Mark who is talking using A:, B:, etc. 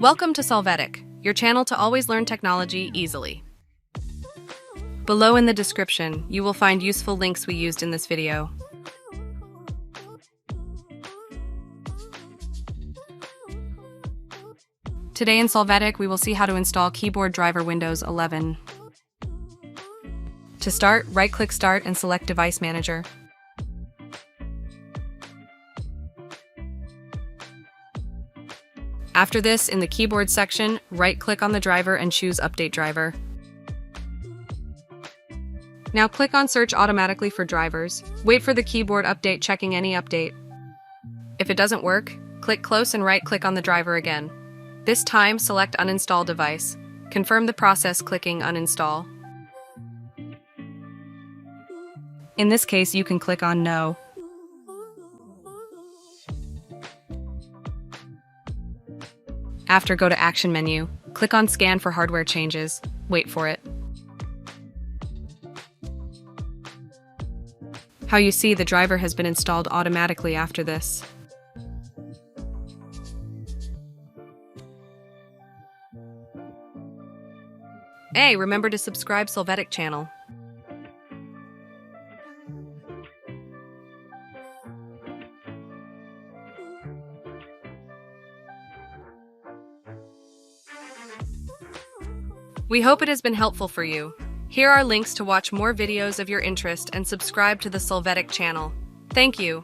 A: Welcome to Solvetic, your channel to always learn technology easily. Below in the description, you will find useful links we used in this video. Today in Solvetic, we will see how to install keyboard driver Windows 11. To start, right-click Start and select Device Manager. After this, in the keyboard section, right-click on the driver and choose Update Driver. Now click on Search automatically for drivers. Wait for the keyboard update, checking any update. If it doesn't work, click close and right-click on the driver again. This time, select Uninstall Device. Confirm the process clicking Uninstall. In this case, you can click on No. After, go to Action menu. Click on Scan for hardware changes. Wait for it. How you see, the driver has been installed automatically after this. Hey, remember to subscribe Solvetic channel. We hope it has been helpful for you. Here are links to watch more videos of your interest and subscribe to the Solvetic channel. Thank you.